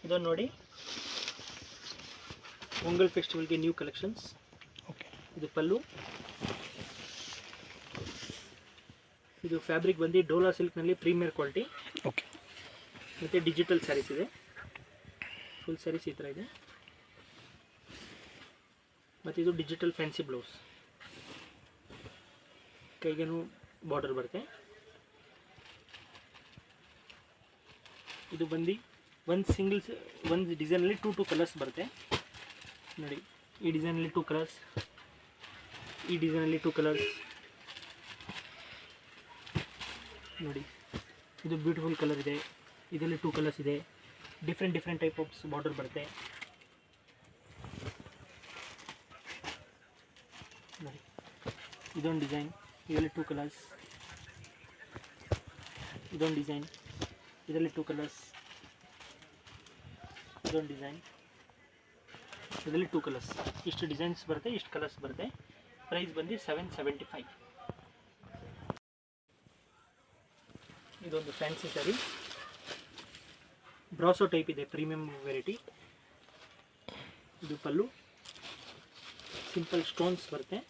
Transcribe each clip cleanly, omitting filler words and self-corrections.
ಇದನ್ನು ನೋಡಿ, pongal ಫೆಸ್ಟಿವಲ್ಗೆ new collections. Okay. ಇದು ಪಲ್ಲು. ಇದು ಫ್ಯಾಬ್ರಿಕ್ ಬಂದು ಡೋಲಾ ಸಿಲ್ಕ್ನಲ್ಲಿ ಪ್ರೀಮಿಯರ್ ಕ್ವಾಲಿಟಿ. ಓಕೆ. ಮತ್ತು ಡಿಜಿಟಲ್ ಸ್ಯಾರೀಸ್ ಇದೆ, ಫುಲ್ ಸ್ಯಾರೀಸ್ ಈ ಥರ ಇದೆ. ಮತ್ತು ಇದು ಡಿಜಿಟಲ್ ಫ್ಯಾನ್ಸಿ ಬ್ಲೌಸ್, ಕೈಗೇನು ಬಾರ್ಡರ್ ಬರುತ್ತೆ. ಇದು ಬಂದು ಒಂದು ಡಿಸೈನಲ್ಲಿ ಟೂ ಕಲರ್ಸ್ ಬರುತ್ತೆ ನೋಡಿ. ಈ ಡಿಸೈನಲ್ಲಿ 2 ಕಲರ್ಸ್, ಈ ಡಿಸೈನಲ್ಲಿ 2 ಕಲರ್ಸ್ ನೋಡಿ. ಇದು ಬ್ಯೂಟಿಫುಲ್ ಕಲರ್ ಇದೆ, ಇದರಲ್ಲಿ 2 ಕಲರ್ಸ್ ಇದೆ. ಡಿಫ್ರೆಂಟ್ ಟೈಪ್ ಆಫ್ ಬಾರ್ಡರ್ ಬರುತ್ತೆ ನೋಡಿ. ಇದೊಂದು ಡಿಸೈನ್, ಇದರಲ್ಲಿ 2 ಕಲರ್ಸ್. ಇದೊಂದು ಡಿಸೈನ್, ಇದರಲ್ಲಿ 2 ಕಲರ್ಸ್. ಇದೊಂದು ಡಿಸೈನ್, ಇದರಲ್ಲಿ 2 ಕಲರ್ಸ್. ಇಷ್ಟು ಡಿಸೈನ್ಸ್ ಬರುತ್ತೆ, ಇಷ್ಟು ಕಲರ್ಸ್ ಬರುತ್ತೆ. ಪ್ರೈಸ್ ಬಂದು 775. ಇದೊಂದು ಫ್ಯಾನ್ಸಿ ಸ್ಯಾರಿ, ಬ್ರಾಸೋ ಟೈಪ್ ಇದೆ, ಪ್ರೀಮಿಯಂ ವೆರೈಟಿ. ಇದು ಪಲ್ಲು, ಸಿಂಪಲ್ ಸ್ಟೋನ್ಸ್ ಬರುತ್ತೆ,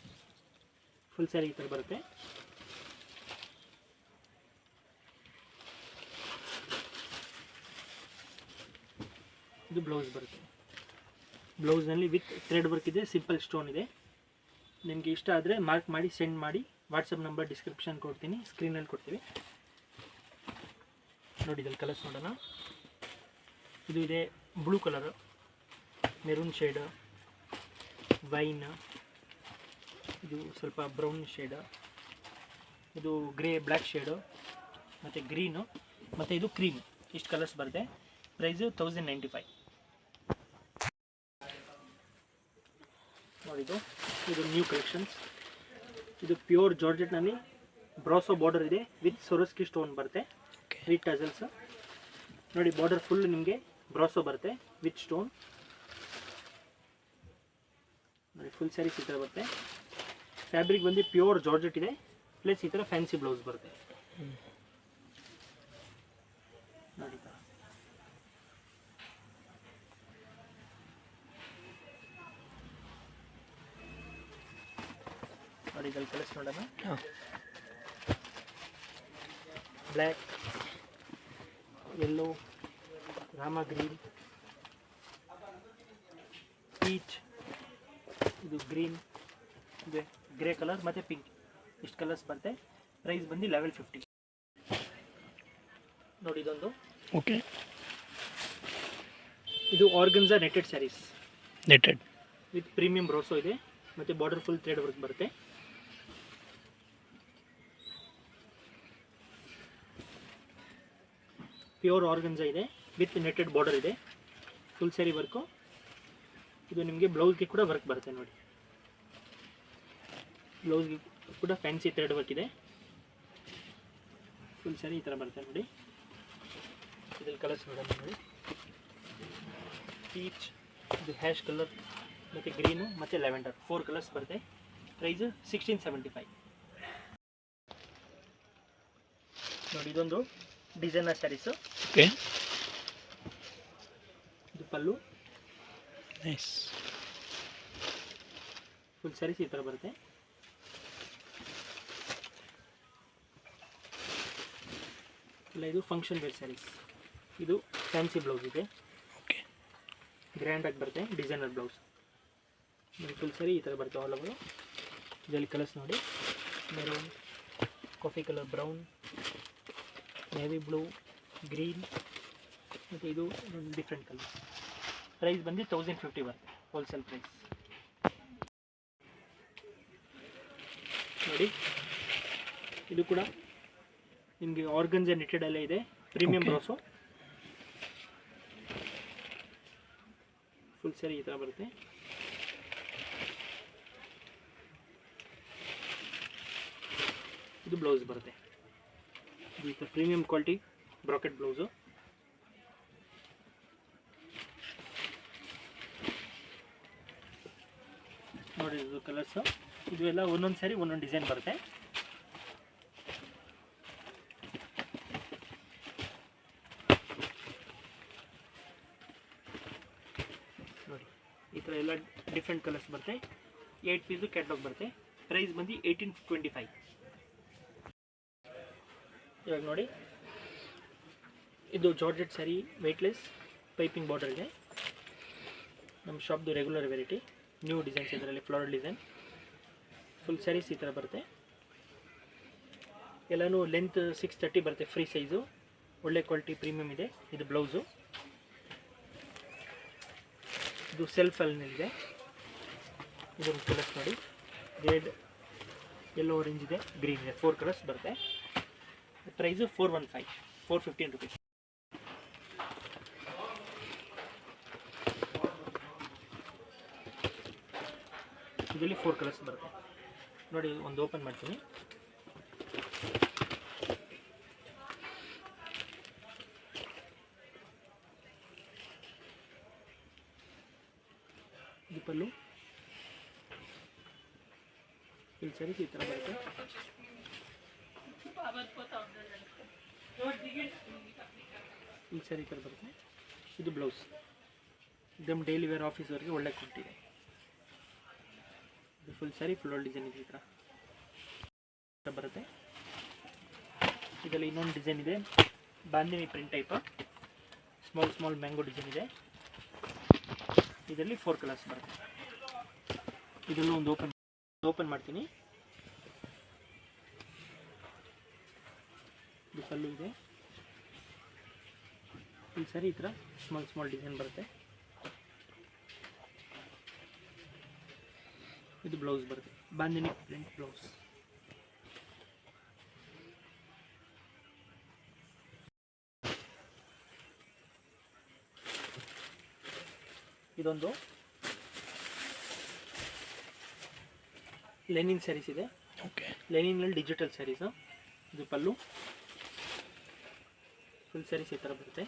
ಫುಲ್ ಸ್ಯಾರಿ ಈ ಥರ ಬರುತ್ತೆ. ಇದು ಬ್ಲೌಸ್ ಬರುತ್ತೆ. ಬ್ಲೌಸ್ನಲ್ಲಿ ವಿತ್ ಥ್ರೆಡ್ ವರ್ಕ್ ಇದೆ, ಸಿಂಪಲ್ ಸ್ಟೋನ್ ಇದೆ. ನಿಮಗೆ ಇಷ್ಟ ಆದರೆ ಮಾರ್ಕ್ ಮಾಡಿ ಸೆಂಡ್ ಮಾಡಿ. ವಾಟ್ಸಪ್ ನಂಬರ್ ಡಿಸ್ಕ್ರಿಪ್ಷನ್ ಕೊಡ್ತೀನಿ, ಸ್ಕ್ರೀನಲ್ಲಿ ಕೊಡ್ತೀವಿ ನೋಡಿ. ಇದಲ್ಲಿ ಕಲರ್ಸ್ ನೋಡೋಣ. ಇದು ಇದೆ blue colour, maroon shade, wine, ಇದು ಸ್ವಲ್ಪ ಬ್ರೌನ್ ಶೇಡ್, ಇದು ಗ್ರೇ ಬ್ಲ್ಯಾಕ್ ಶೇಡು, ಮತ್ತು ಗ್ರೀನು, ಮತ್ತು ಇದು ಕ್ರೀಮ್. ಇಷ್ಟು ಕಲರ್ಸ್ ಬರುತ್ತೆ. ಪ್ರೈಸು 1095 ನೋಡಿದ್ದು. ಇದು ನ್ಯೂ ಕಲೆಕ್ಷನ್ಸ್. ಇದು ಪ್ಯೂರ್ ಜಾರ್ಜೆಟ್ನಲ್ಲಿ ಬ್ರಾಸೋ ಬಾರ್ಡರ್ ಇದೆ, ವಿತ್ ಸೊರಸ್ಕಿ ಸ್ಟೋನ್ ಬರುತ್ತೆ, ವಿತ್ ಟಸಲ್ಸ್ ನೋಡಿ. ಬಾರ್ಡರ್ ಫುಲ್ ನಿಮಗೆ ಬ್ರಾಸೋ ಬರುತ್ತೆ ವಿತ್ ಸ್ಟೋನ್ ನೋಡಿ. ಫುಲ್ ಸ್ಯಾರೀಸ್ ಈ ಥರ ಬರುತ್ತೆ. ಫ್ಯಾಬ್ರಿಕ್ ಬಂದು ಪ್ಯೂರ್ ಜಾರ್ಜೆಟ್ ಇದೆ, ಪ್ಲಸ್ ಈ ಥರ ಫ್ಯಾನ್ಸಿ ಬ್ಲೌಸ್ ಬರುತ್ತೆ ನೋಡಿ. ನೋಡಿ ಇದಲ್ಲಿ ಕಲರ್ಸ್ ನೋಡೋಣ. Black, yellow, Rama green, peach, ಇದು ಗ್ರೀನ್, ಇದು ಗ್ರೇ ಕಲರ್ ಮತ್ತು ಪಿಂಕ್. ಇಷ್ಟು ಕಲರ್ಸ್ ಬರುತ್ತೆ. ಪ್ರೈಸ್ ಬಂದು 1150 ನೋಡಿ. ಇದೊಂದು ಓಕೆ. ಇದು organza netted sarees, netted with premium brasso ಇದೆ, ಮತ್ತು ಬಾರ್ಡರ್ ಫುಲ್ ಥ್ರೆಡ್ ವರ್ಕ್ ಬರುತ್ತೆ. ಪ್ಯೂರ್ ಆರ್ಗನ್ಸಾ ಇದೆ, ವಿತ್ ನೆಟೆಡ್ ಬಾರ್ಡರ್ ಇದೆ, ಫುಲ್ ಸ್ಯಾರಿ ವರ್ಕು. ಇದು ನಿಮಗೆ ಬ್ಲೌಸ್ಗೆ ಕೂಡ ವರ್ಕ್ ಬರುತ್ತೆ ನೋಡಿ. ಬ್ಲೌಸ್ಗೆ ಕೂಡ ಫ್ಯಾನ್ಸಿ ಥ್ರೆಡ್ ವರ್ಕ್ ಇದೆ, ಫುಲ್ ಸ್ಯಾರಿ ಈ ಥರ ಬರುತ್ತೆ ನೋಡಿ. ಇದ್ರಲ್ಲಿ ಕಲರ್ಸ್ ನೋಡೋಣ ನೋಡಿ. ಪೀಚ್, ಇದು ಹ್ಯಾಶ್ ಕಲರ್, ಮತ್ತು ಗ್ರೀನು, ಮತ್ತು ಲ್ಯಾವೆಂಡರ್, 4 ಕಲರ್ಸ್ ಬರುತ್ತೆ. ಪ್ರೈಸು 1675 ನೋಡಿ. ಇದೊಂದು ಡಿಸೈನರ್ ಸ್ಯಾರೀಸು. ಓಕೆ. ಇದು ಪಲ್ಲು, ನೈಸ್. ಫುಲ್ ಸ್ಯಾರೀಸ್ ಈ ಥರ ಬರುತ್ತೆ. ಇಲ್ಲ, ಇದು ಫಂಕ್ಷನ್ ವೇರ್ ಸ್ಯಾರೀಸ್. ಇದು ಫ್ಯಾನ್ಸಿ ಬ್ಲೌಸ್ ಇದೆ, ಓಕೆ. ಗ್ರ್ಯಾಂಡಾಗಿ ಬರುತ್ತೆ, ಡಿಸೈನರ್ ಬ್ಲೌಸ್. ಫುಲ್ ಸ್ಯಾರಿ ಈ ಥರ ಬರುತ್ತೆ ಆಲ್ ಓವರ್. ಇದರಲ್ಲಿ ಕಲರ್ಸ್ ನೋಡಿ. Maroon, coffee colour, brown, navy blue, green, ಮತ್ತು ಇದು ಡಿಫ್ರೆಂಟ್ ಕಲರ್. ಪ್ರೈಸ್ ಬಂದು 1050 ಬರುತ್ತೆ, ಹೋಲ್ಸೇಲ್ ಪ್ರೈಸ್ ನೋಡಿ. ಇದು ಕೂಡ ನಿಮಗೆ ಆರ್ಗನ್ಸಾ ನೆಟೆಡ್ ಅಲ್ಲೇ ಇದೆ, ಪ್ರೀಮಿಯಂ ಬ್ರಾಸೋ. ಫುಲ್ ಸ್ಯಾರಿ ಈ ಥರ ಬರುತ್ತೆ. ಇದು ಬ್ಲೌಸ್ ಬರುತ್ತೆ. ಇದು ಪ್ರೀಮಿಯಂ ಕ್ವಾಲಿಟಿ ಬ್ರಾಕೆಟ್ ಬ್ಲೌಸು. ನೋಡಿ ಇದು ಕಲರ್ಸು. ಇದು ಎಲ್ಲ ಒಂದೊಂದು ಸ್ಯಾರಿ ಒಂದೊಂದು ಡಿಸೈನ್ ಬರುತ್ತೆ. ಈ ಥರ ಎಲ್ಲ ಡಿಫ್ರೆಂಟ್ ಕಲರ್ಸ್ ಬರುತ್ತೆ. 8 ಪೀಸು ಕ್ಯಾಟ್ಲಾಗ್ ಬರುತ್ತೆ. ಪ್ರೈಸ್ ಬಂದು 1825. ಇವಾಗ ನೋಡಿ, ಇದು georgette sari, weightless, piping border ಇದೆ. ನಮ್ಮ ಶಾಪ್ದು ರೆಗ್ಯುಲರ್ ವೆರೈಟಿ, ನ್ಯೂ ಡಿಸೈನ್ಸ್ ಇದರಲ್ಲಿ, ಫ್ಲೋರಲ್ ಡಿಸೈನ್. ಫುಲ್ ಸ್ಯಾರೀಸ್ ಈ ಥರ ಬರುತ್ತೆ. ಎಲ್ಲನೂ ಲೆಂತ್ 630 ಬರುತ್ತೆ, ಫ್ರೀ ಸೈಜು, ಒಳ್ಳೆ ಕ್ವಾಲಿಟಿ ಪ್ರೀಮಿಯಮ್ ಇದೆ. ಇದು ಬ್ಲೌಸು, ಇದು ಸೆಲ್ಫ್ ಅಲ್ಲಿದೆ. ಇದೊಂದು ಕಲರ್ಸ್ ನೋಡಿ, ರೆಡ್, ಯೆಲ್ಲೋ, ಆರೆಂಜ್ ಇದೆ, ಗ್ರೀನ್ ಇದೆ. 4 ಕಲರ್ಸ್ ಬರುತ್ತೆ. Price 415 rupees. ಇದರಲ್ಲಿ 4 ಕಲರ್ಸ್ ಬರುತ್ತೆ ನೋಡಿ. ಒಂದು ಓಪನ್ ಮಾಡ್ತೀನಿ. ಇದು ಪಲ್ಲು, ಇಲ್ಲಿ ಸರಿ ಈ ಥರ ಬರುತ್ತೆ. ಇಲ್ಲಿ ಸರಿ ಈ ಥರ ಬರುತ್ತೆ. ಇದು ಬ್ಲೌಸ್, ಇದಮ್ ಡೈಲಿ ವೇರ್ ಆಫೀಸ್ವರೆಗೆ ಒಳ್ಳೆ ಕೊಟ್ಟಿದೆ. ಇದು ಫುಲ್ ಸ್ಯಾರಿ, ಫ್ಲೋರಲ್ ಡಿಸೈನ್ ಇದೆ, ಈ ಥರ ಬರುತ್ತೆ. ಇದರಲ್ಲಿ ಇನ್ನೊಂದು ಡಿಸೈನ್ ಇದೆ, bandhani print type, small mango design ಇದೆ. ಇದರಲ್ಲಿ 4 ಕಲರ್ಸ್ ಬರುತ್ತೆ. ಇದರಲ್ಲೂ ಒಂದು ಓಪನ್ ಮಾಡ್ತೀನಿ. ಇದು ಪಲ್ಲು ಇದೆ, ಇಲ್ಲಿ ಸರಿ ಈ ಥರ ಸ್ಮಾಲ್ ಡಿಸೈನ್ ಬರುತ್ತೆ. ಇದು ಬ್ಲೌಸ್ ಬರುತ್ತೆ, ಬಾಂದಿನಿ ಪ್ರಿಂಟ್ ಬ್ಲೌಸ್. ಇದೊಂದು ಲೆನಿನ್ ಸ್ಯಾರೀಸ್ ಇದೆ. ಓಕೆ, ಲೆನಿನಲ್ಲಿ ಡಿಜಿಟಲ್ ಸ್ಯಾರೀಸು. ಇದು ಪಲ್ಲು, ಫುಲ್ ಸ್ಯಾರೀಸ್ ಈ ಥರ ಬರುತ್ತೆ.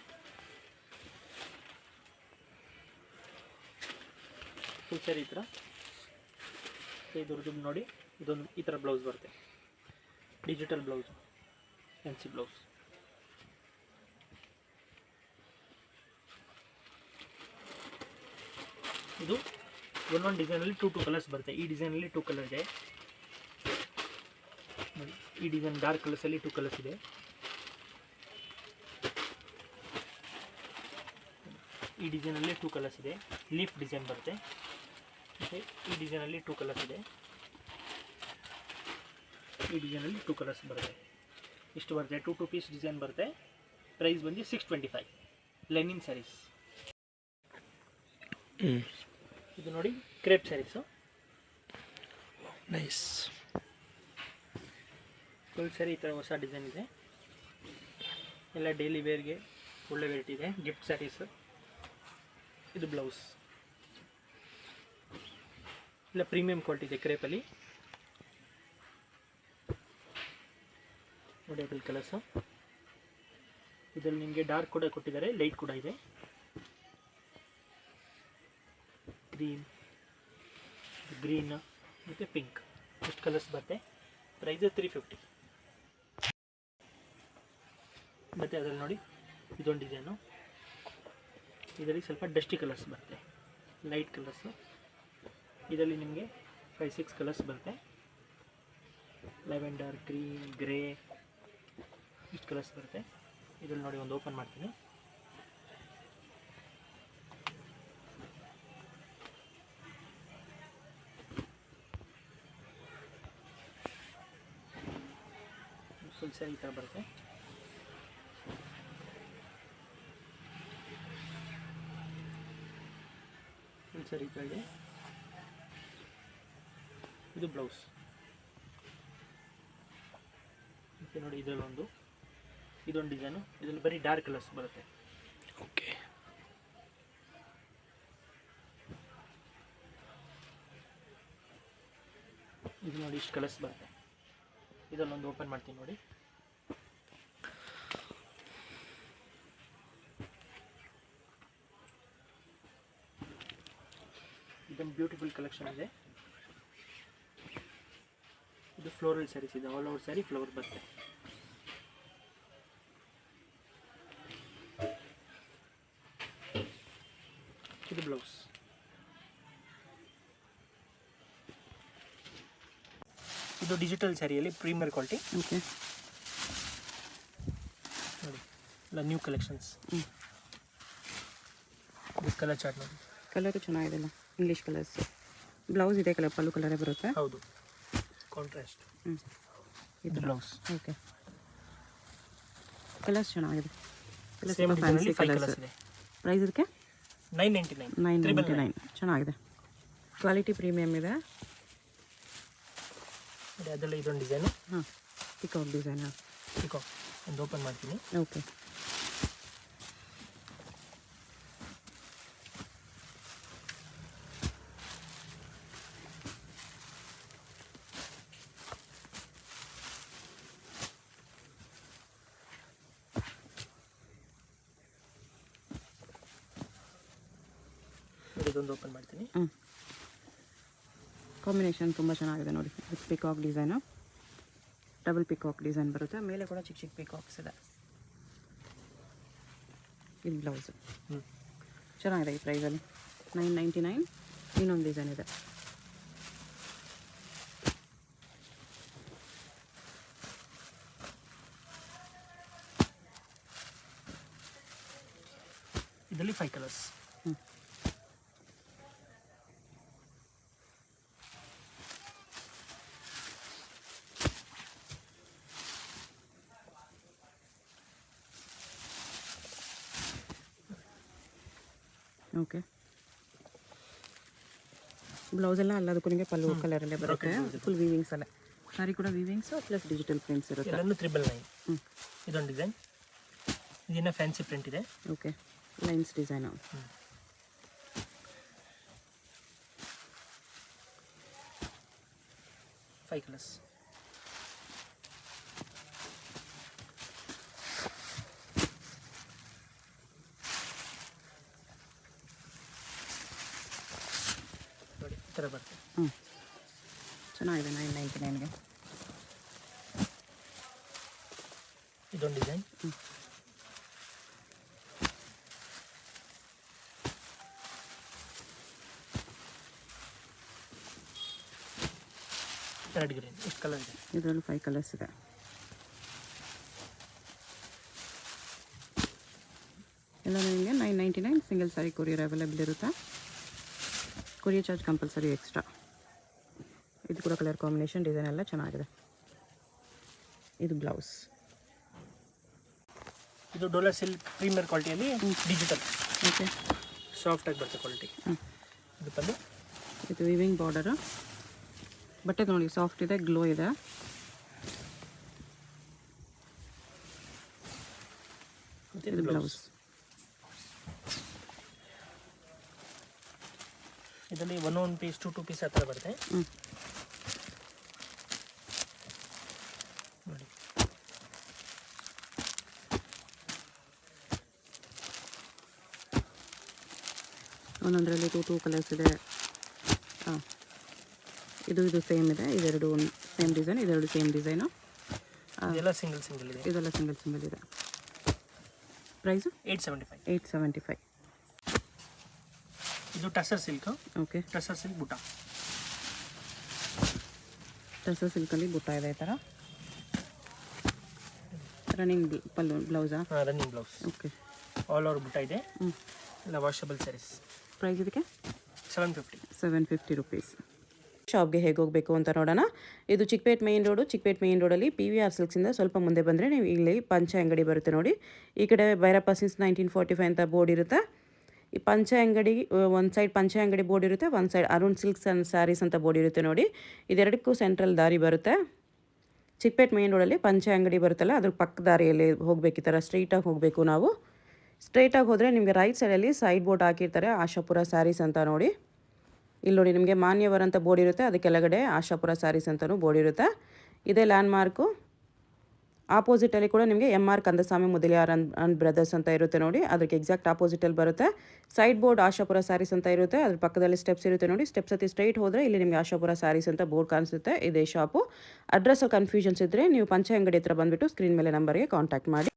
ಫುಲ್ ಸ್ಯಾರಿ ಈ ಥರ. ಇದ್ರದ್ದು ನೋಡಿ, ಇದೊಂದು ಈ ಥರ ಬ್ಲೌಸ್ ಬರುತ್ತೆ, ಡಿಜಿಟಲ್ ಬ್ಲೌಸು, ಫ್ಯಾನ್ಸಿ ಬ್ಲೌಸ್. ಇದು ಒಂದೊಂದು ಡಿಸೈನಲ್ಲಿ 2 ಕಲರ್ಸ್ ಬರುತ್ತೆ. ಈ ಡಿಸೈನಲ್ಲಿ 2 ಕಲರ್ ಇದೆ ನೋಡಿ. ಈ ಡಿಸೈನ್ ಡಾರ್ಕ್ ಕಲರ್ಸಲ್ಲಿ 2 ಕಲರ್ಸ್ ಇದೆ. ಈ ಡಿಸೈನಲ್ಲಿ 2 ಕಲರ್ಸ್ ಇದೆ, ಲೀಫ್ ಡಿಸೈನ್ ಬರುತ್ತೆ. ಮತ್ತು ಈ ಡಿಸೈನಲ್ಲಿ 2 ಕಲರ್ಸ್ ಇದೆ. ಈ ಡಿಸೈನಲ್ಲಿ 2 ಕಲರ್ಸ್ ಬರುತ್ತೆ. ಇಷ್ಟು ಬರುತ್ತೆ, 2 ಪೀಸ್ ಡಿಸೈನ್ ಬರುತ್ತೆ. ಪ್ರೈಸ್ ಬಂದು 625. ಲೆನಿನ್ ಸ್ಯಾರೀಸ್. ಇದು ನೋಡಿ, crepe saris, nice. Full sari ಈ ಥರ ಹೊಸ ಡಿಸೈನ್ ಇದೆ. ಎಲ್ಲ ಡೈಲಿ ವೇರ್ಗೆ ಒಳ್ಳೆ ವೆರೈಟಿ ಇದೆ. ಗಿಫ್ಟ್ ಸ್ಯಾರೀಸು. ಇದು ಬ್ಲೌಸ್, ಇಲ್ಲ ಪ್ರೀಮಿಯಂ ಕ್ವಾಲಿಟಿ ಇದೆ ಕ್ರೇಪಲ್ಲಿ. ನೋಡಿ ಅದ್ರಲ್ಲಿ ಕಲರ್ಸು. ಇದರಲ್ಲಿ ನಿಮಗೆ ಡಾರ್ಕ್ ಕೂಡ ಕೊಟ್ಟಿದ್ದಾರೆ, ಲೈಟ್ ಕೂಡ ಇದೆ. ಗ್ರೀನ್ ಮತ್ತು ಪಿಂಕ್, ಇಷ್ಟು ಕಲರ್ಸ್ ಬರುತ್ತೆ. ಪ್ರೈಸ್ 350. ಮತ್ತು ಅದರಲ್ಲಿ ನೋಡಿ, ಇದೊಂದು ಡಿಸೈನು. ಇದರಲ್ಲಿ ಸ್ವಲ್ಪ ಡಸ್ಟಿ ಕಲರ್ಸ್ ಬರುತ್ತೆ, ಲೈಟ್ ಕಲರ್ಸು. ಇದರಲ್ಲಿ ನಿಮಗೆ 5-6 ಕಲರ್ಸ್ ಬರುತ್ತೆ. ಲ್ಯಾವೆಂಡರ್, ಗ್ರೀನ್, ಗ್ರೇ, ಇಷ್ಟು ಕಲರ್ಸ್ ಬರುತ್ತೆ. ಇದರಲ್ಲಿ ನೋಡಿ, ಒಂದು ಓಪನ್ ಮಾಡ್ತೀನಿ. ಫುಲ್ ಸ್ಯಾರಿ ಈ ಥರ ಬರುತ್ತೆ. ಫುಲ್ ಸ್ಯಾರಿ ಈ ಥರ ಇದೆ. ಇದು ಬ್ಲೌಸ್. ಮತ್ತು ನೋಡಿ, ಇದರಲ್ಲೊಂದು ಇದೊಂದು ಡಿಸೈನು. ಇದರಲ್ಲಿ ಬರೀ ಡಾರ್ಕ್ ಕಲರ್ಸ್ ಬರುತ್ತೆ. ಓಕೆ, ಇದು ನೋಡಿ, ಇಷ್ಟು ಕಲರ್ಸ್ ಬರುತ್ತೆ. ಇದಲ್ಲೊಂದು ಓಪನ್ ಮಾಡ್ತೀನಿ ನೋಡಿ. ಇದೊಂದು ಬ್ಯೂಟಿಫುಲ್ ಕಲೆಕ್ಷನ್ ಇದೆ. ಇದು ಫ್ಲೋರಲ್ ಸ್ಯಾರೀಸ್ ಇದೆ, ಆಲ್ ಓವರ್ ಸ್ಯಾರಿ ಫ್ಲವರ್ ಬರುತ್ತೆ. ಇದು ಬ್ಲೌಸ್. ಇದು ಡಿಜಿಟಲ್ ಸ್ಯಾರಿಯಲ್ಲಿ ಪ್ರೀಮಿಯರ್ ಕ್ವಾಲಿಟಿ ಓಕೆ. ನೋಡಿ, ಎಲ್ಲ ನ್ಯೂ ಕಲೆಕ್ಷನ್ಸ್. ಇದು ಕಲರ್ ಚಾರ್ಟ್ ನೋಡಿ. ಕಲರು ಚೆನ್ನಾಗಿದೆ ಅಲ್ಲ, ಇಂಗ್ಲೀಷ್ ಕಲರ್ಸ್. ಬ್ಲೌಸ್ ಇದೆ ಕಲರ್, ಪಲ್ಲು ಕಲರೇ ಬರುತ್ತೆ. ಹೌದು, ಕಾಂಟ್ರಾಸ್ಟ್. ಇದು ಬ್ಲೌಸ್. ಓಕೆ, ಕಲರ್ಸ್ ಚೆನ್ನಾಗಿದೆ. ಸೇಮ್ ಡಿಸೈನಲ್ಲಿ 5 ಕಲರ್ಸ್ ಇದೆ. ಪ್ರೈಸ್ ಇದಕ್ಕೆ 999. 999. ಚೆನ್ನಾಗಿದೆ, ಕ್ವಾಲಿಟಿ ಪ್ರೀಮಿಯಮ್ ಇದೆ. ನೋಡಿ, ಅದೆಲ್ಲ ಇದೊಂದು ಡಿಸೈನು. ಹಾಂ, ಪಿಕಾಕ್ ಡಿಸೈನ್. ಪಿಕಾಕ್ ಒಂದು ಓಪನ್ ಮಾಡ್ತೀನಿ. ಓಕೆ. ಇದೊಂದು ಓಪನ್ ಮಾಡ್ತೀನಿ. ಕಾಂಬಿನೇಷನ್ ತುಂಬ ಚೆನ್ನಾಗಿದೆ ನೋಡಿ. With peacock design, double peacock design ಬರುತ್ತೆ. ಮೇಲೆ ಕೂಡ ಚಿಕ್ಕ ಚಿಕ್ಕ ಪಿಕಾಕ್ಸ್ ಇದೆ. ಇದು ಬ್ಲೌಸು ಚೆನ್ನಾಗಿದೆ. ಈ ಪ್ರೈಸಲ್ಲಿ 999. ಇನ್ನೊಂದು ಡಿಸೈನ್ ಇದೆ. ಇದರಲ್ಲಿ 5 ಕಲರ್ಸ್. ಓಕೆ, ಬ್ಲೌಸ್ ಎಲ್ಲ ಅಲ್ಲದಕ್ಕೂ ನಿಮಗೆ ಪಲ್ಲು ಕಲರಲ್ಲೇ ಬರುತ್ತೆ. ಫುಲ್ ವೀವಿಂಗ್ಸ್ ಅಲ್ಲೇ. ಸಾರಿ ಕೂಡ ವೀವಿಂಗ್ಸು ಪ್ಲಸ್ ಡಿಜಿಟಲ್ ಪ್ರಿಂಟ್ಸ್ ಇರುತ್ತೆ. ಎಲ್ಲನೂ 999. ಇದೊಂದು ಡಿಸೈನ್. ಇದೇನೋ ಫ್ಯಾನ್ಸಿ ಪ್ರಿಂಟ್ ಇದೆ. Okay, lines design. 5 ಕಲರ್ಸ್. ನೋಡಿ, ಈ ಥರ ಬರ್ತದೆ. ಚೆನ್ನಾಗಿದೆ. 999ಗೆ ಇದೊಂದು ಡಿಸೈನ್. Red green. ಎಷ್ಟು ಕಲರ್ ಇದೆ? ಇದರಲ್ಲೂ 5 ಕಲರ್ಸ್ ಇದೆ. ಎಲ್ಲ ನಿಮಗೆ 999. ಸಿಂಗಲ್ ಸಾರಿ ಕೊರಿಯರ್ ಅವೈಲೇಬಲ್ ಇರುತ್ತೆ. Courier charge compulsory extra. ಇದು ಕೂಡ ಕಲರ್ ಕಾಂಬಿನೇಷನ್ ಡಿಸೈನ್ ಎಲ್ಲ ಚೆನ್ನಾಗಿದೆ. ಇದು ಬ್ಲೌಸ್. ಇದು ಡೋಲಾ ಸಿಲ್ಕ್ ಪ್ರೀಮಿಯರ್ ಕ್ವಾಲಿಟಿಯಲ್ಲಿ ಡಿಜಿಟಲ್. ಓಕೆ, ಸಾಫ್ಟಾಗಿ ಬರುತ್ತೆ ಕ್ವಾಲಿಟಿ. ಇದು ಪಲ್ಲು. ಇದು ವಿವಿಂಗ್ ಬಾರ್ಡರು. ಬಟ್ಟೆ ನೋಡಿ ಸಾಫ್ಟ್ ಇದೆ, ಗ್ಲೋ ಇದೆ. ಇದು ಬ್ಲೌಸ್. ಇದರಲ್ಲಿ 1 ಪೀಸ್ 2 ಪೀಸ್ ಆ ಥರ ಬರುತ್ತೆ. ನೋಡಿ, ಒಂದೊಂದರಲ್ಲಿ 2 ಕಲರ್ಸ್ ಇದೆ. ಹಾಂ, ಇದು ಸೇಮ್ ಇದೆ. ಇದೆರಡು ಸೇಮ್ ಡಿಸೈನ್, ಇದೆರಡು ಸೇಮ್ ಡಿಸೈನು. ಇದೆಲ್ಲ ಸಿಂಗಲ್ ಇದೆ. ಇದೆಲ್ಲ ಸಿಂಗಲ್ ಇದೆ. ಪ್ರೈಸು 875. 875. ಇದು tussar silk. Okay, tussar silk butta. Tussar ಸಿಲ್ಕಲ್ಲಿ ಬುಟ್ಟ ಇದೆ ಈ ಥರ. ರನ್ನಿಂಗ್ ಪಲ್ಲು ಬ್ಲೌಸಾ? Running blouse. Okay, all over butta ಇದೆ. ಎಲ್ಲ ವಾಷಬಲ್ ಸ್ಯಾರೀಸ್. ಪ್ರೈಸ್ ಇದಕ್ಕೆ 750. 750 ರುಪೀಸ್. ಶಾಪ್ಗೆ ಹೇಗೆ ಹೋಗಬೇಕು ಅಂತ ನೋಡೋಣ. ಇದು Chickpet main road. Chickpet main ರೋಡಲ್ಲಿ PVR ಸಿಲ್ಕ್ಸಿಂದ ಸ್ವಲ್ಪ ಮುಂದೆ ಬಂದರೆ ನೀವು ಇಲ್ಲಿ ಪಂಚೆ ಅಂಗಡಿ ಬರುತ್ತೆ ನೋಡಿ. ಈ ಕಡೆ ಭೈರಪ್ಪ ಸಿನ್ಸ್ 1945 ಅಂತ ಬೋರ್ಡ್ ಇರುತ್ತೆ. ಈ ಪಂಚೆ ಅಂಗಡಿ ಒಂದು ಸೈಡ್ ಪಂಚೆ ಅಂಗಡಿ ಬೋರ್ಡ್ ಇರುತ್ತೆ, ಒಂದು side Arun Silks and saris ಅಂತ ಬೋರ್ಡ್ ಇರುತ್ತೆ ನೋಡಿ. ಇದೆರಡಕ್ಕೂ ಸೆಂಟ್ರಲ್ ದಾರಿ ಬರುತ್ತೆ. ಚಿಕ್ಕಪೇಟ್ ಮೇನ್ ರೋಡಲ್ಲಿ ಪಂಚೆ ಅಂಗಡಿ ಬರುತ್ತಲ್ಲ, ಅದ್ರ ಪಕ್ಕ ದಾರಿಯಲ್ಲಿ ಹೋಗಬೇಕು. ಈ ಥರ ಸ್ಟ್ರೈಟಾಗಿ ಹೋಗಬೇಕು ನಾವು. ಸ್ಟ್ರೈಟಾಗಿ ಹೋದರೆ ನಿಮಗೆ ರೈಟ್ ಸೈಡಲ್ಲಿ ಸೈಡ್ ಬೋರ್ಡ್ ಹಾಕಿರ್ತಾರೆ, ಆಶಾಪುರ ಸ್ಯಾರೀಸ್ ಅಂತ ನೋಡಿ. ಇಲ್ಲಿ ನೋಡಿ ನಿಮಗೆ ಮಾನ್ಯವರ್ ಅಂತ ಬೋರ್ಡ್ ಇರುತ್ತೆ, ಅದಕ್ಕೆ ಕೆಳಗಡೆ ಆಶಾಪುರ ಸ್ಯಾರೀಸ್ ಅಂತಲೂ ಬೋರ್ಡ್ ಇರುತ್ತೆ. ಇದೇ ಲ್ಯಾಂಡ್ ಮಾರ್ಕು. ಆಪೋಸಿಟಲ್ಲಿ ಕೂಡ ನಿಮಗೆ MR Kandaswamy Mudaliar and brothers ಅಂತ ಇರುತ್ತೆ ನೋಡಿ. ಅದಕ್ಕೆ ಎಕ್ಸಾಕ್ಟ್ ಆಪೋಸಿಟಲ್ಲಿ ಬರುತ್ತೆ. ಸೈಡ್ ಬೋರ್ಡ್ ಆಶಾಪುರ ಸ್ಯಾರೀಸ್ ಅಂತ ಇರುತ್ತೆ, ಅದ್ರ ಪಕ್ಕದಲ್ಲಿ ಸ್ಟೆಪ್ಸ್ ಇರುತ್ತೆ ನೋಡಿ. ಸ್ಟೆಪ್ಸ್ ಹತ್ತಿ ಸ್ಟ್ರೈಟ್ ಹೋದರೆ ಇಲ್ಲಿ ನಿಮಗೆ ಆಶಾಪುರ ಸ್ಯಾರೀಸ್ ಅಂತ ಬೋರ್ಡ್ ಕಾಣಿಸುತ್ತೆ. ಇದೇ ಶಾಪು. ಅಡ್ರೆಸ್ ಕನ್ಫ್ಯೂಷನ್ಸ್ ಇದ್ದರೆ ನೀವು ಪಂಚೆ ಅಂಗಡಿ ಹತ್ರ ಬಂದುಬಿಟ್ಟು ಸ್ಕ್ರೀನ್ ಮೇಲೆ ನಂಬರ್ಗೆ ಕಾಂಟ್ಯಾಕ್ಟ್ ಮಾಡಿ.